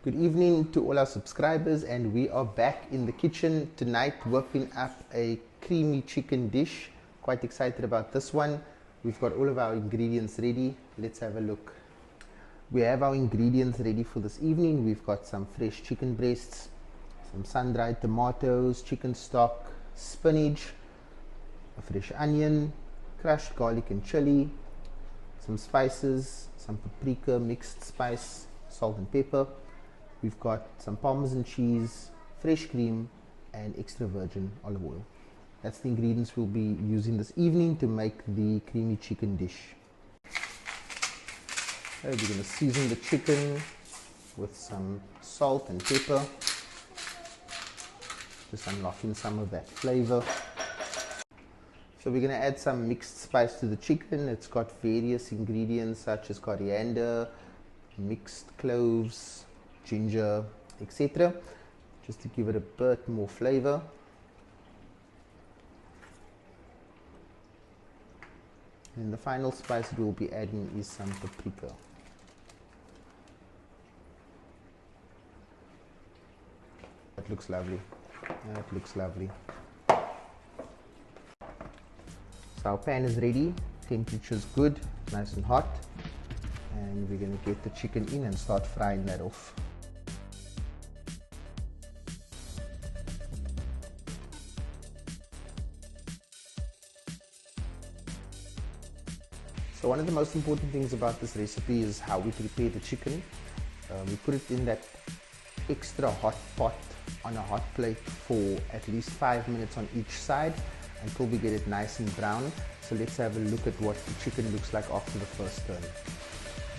Good evening to all our subscribers, and we are back in the kitchen tonight working up a creamy chicken dish. Quite excited about this one. We've got all of our ingredients ready. Let's have a look. We have our ingredients ready for this evening. We've got some fresh chicken breasts, some sun-dried tomatoes, chicken stock, spinach, a fresh onion, crushed garlic and chili, some spices, some paprika, mixed spice, salt and pepper. We've got some Parmesan cheese, fresh cream, and extra virgin olive oil. That's the ingredients we'll be using this evening to make the creamy chicken dish. Okay, we're going to season the chicken with some salt and pepper, just unlocking some of that flavor. So we're going to add some mixed spice to the chicken. It's got various ingredients such as coriander, mixed cloves, ginger, etc., just to give it a bit more flavor. And the final spice that we'll be adding is some paprika. That looks lovely. That looks lovely. So our pan is ready, temperature's good, nice and hot, and we're going to get the chicken in and start frying that off. So one of the most important things about this recipe is how we prepare the chicken. We put it in that extra hot pot on a hot plate for at least 5 minutes on each side until we get it nice and brown. So let's have a look at what the chicken looks like after the first turn.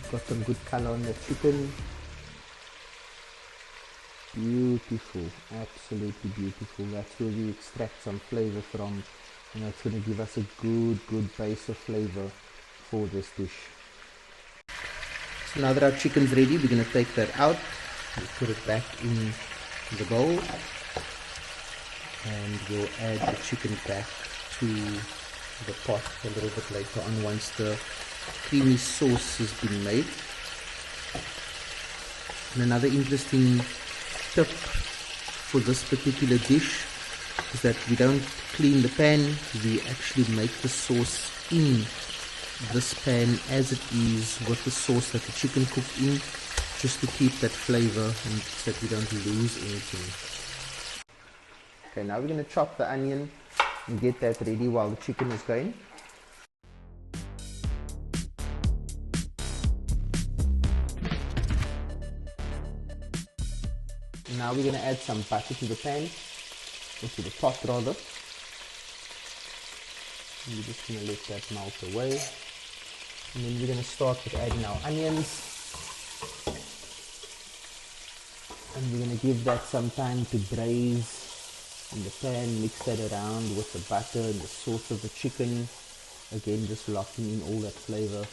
Got some good color on the chicken. Beautiful, absolutely beautiful. That's where we extract some flavor from. And that's going to give us a good base of flavor for this dish. So now that our chicken's ready, we're going to take that out and put it back in the bowl, and we'll add the chicken back to the pot a little bit later on once the creamy sauce has been made. And another interesting tip for this particular dish is that we don't clean the pan, we actually make the sauce in this pan as it is with the sauce that the chicken cooked in, just to keep that flavor and so that we don't lose anything. Okay, now we're going to chop the onion and get that ready while the chicken is going. Now we're going to add some butter to the pan, or to the pot rather. And we're just going to let that melt away. And then we're going to start with adding our onions. And we're going to give that some time to braise in the pan, mix that around with the butter and the sauce of the chicken. Again, just locking in all that flavor.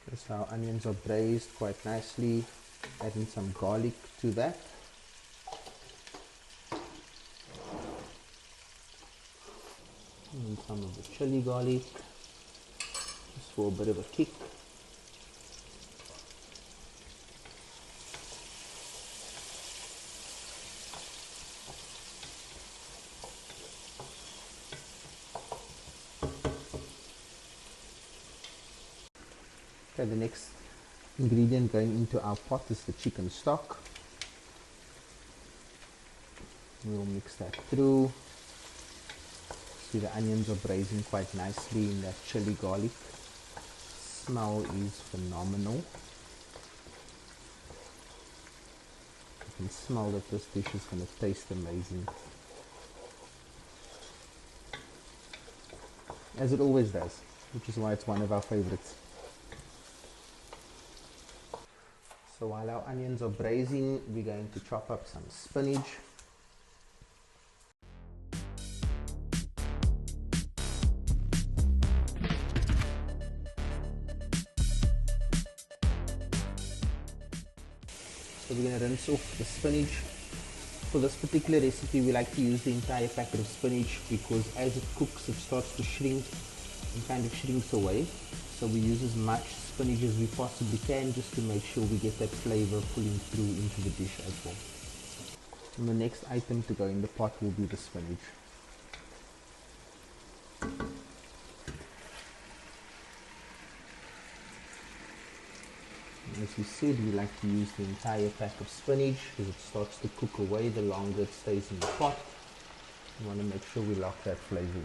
Okay, so our onions are braised quite nicely. Adding some garlic to that. And some of the chili garlic, just for a bit of a kick. Okay, the next ingredient going into our pot is the chicken stock. We'll mix that through. See, the onions are braising quite nicely in that chili garlic. Smell is phenomenal. You can smell that this dish is going to taste amazing, as it always does, which is why it's one of our favorites. So while our onions are braising, we're going to chop up some spinach. So we're going to rinse off the spinach For this particular recipe, we like to use the entire packet of spinach because as it cooks, it starts to shrink and kind of shrinks away. So we use as much spinach as we possibly can just to make sure we get that flavor pulling through into the dish as well. And the next item to go in the pot will be the spinach. As we said, we like to use the entire pack of spinach because it starts to cook away the longer it stays in the pot. We want to make sure we lock that flavor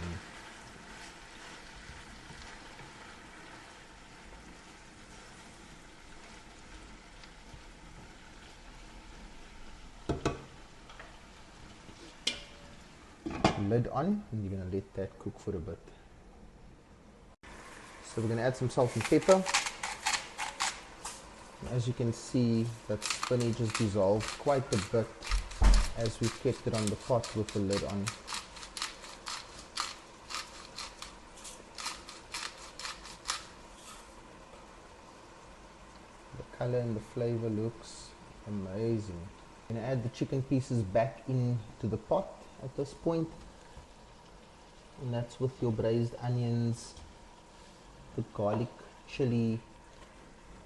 in. Lid on, and you're going to let that cook for a bit. So we're going to add some salt and pepper. As you can see, that spinach has dissolved quite a bit as we've kept it on the pot with the lid on. The color and the flavor looks amazing. I'm going to add the chicken pieces back into the pot at this point, and that's with your braised onions, the garlic, chili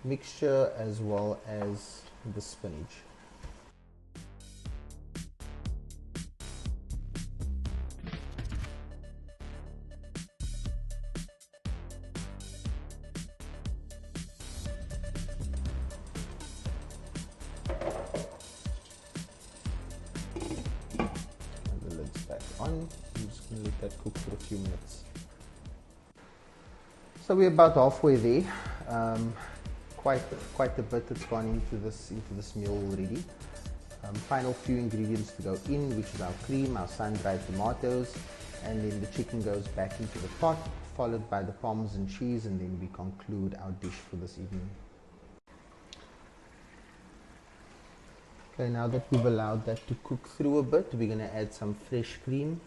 mixture, as well as the spinach. And the lid's back on. I'm just going to let that cook for a few minutes. So we're about halfway there. Quite a bit that's gone into this meal already. Final few ingredients to go in, which is our cream, our sun-dried tomatoes, and then the chicken goes back into the pot, followed by the Parmesan cheese, and then we conclude our dish for this evening. Okay, now that we've allowed that to cook through a bit, we're going to add some fresh cream.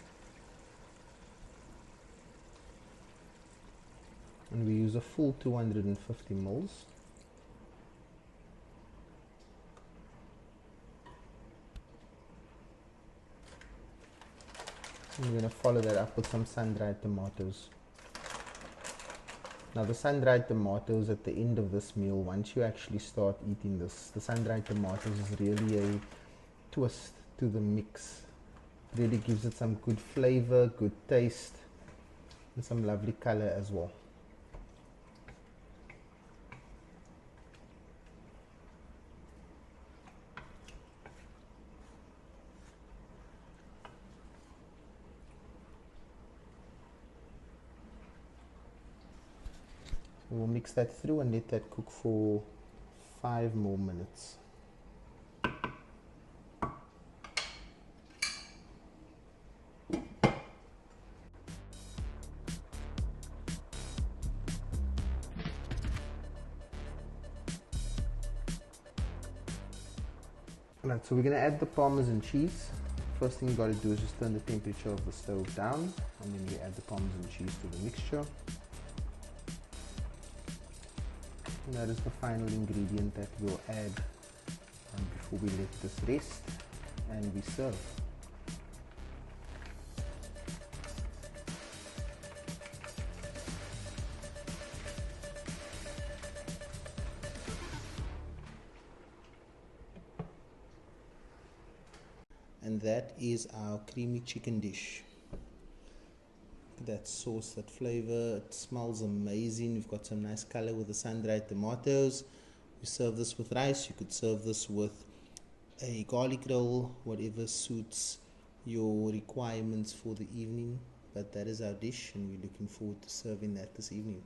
And we use a full 250 ml. And we're going to follow that up with some sun-dried tomatoes. Now the sun-dried tomatoes at the end of this meal, once you actually start eating this, the sun-dried tomatoes is really a twist to the mix. It really gives it some good flavor, good taste, and some lovely color as well. We'll mix that through and let that cook for 5 more minutes. Alright, so we're going to add the Parmesan cheese. First thing you got to do is just turn the temperature of the stove down, and then we add the Parmesan cheese to the mixture. And that is the final ingredient that we'll add before we let this rest and we serve. And that is our creamy chicken dish. That sauce, that flavor, it smells amazing. We've got some nice color with the sun-dried tomatoes. We serve this with rice. You could serve this with a garlic roll, whatever suits your requirements for the evening. But that is our dish, and we're looking forward to serving that this evening.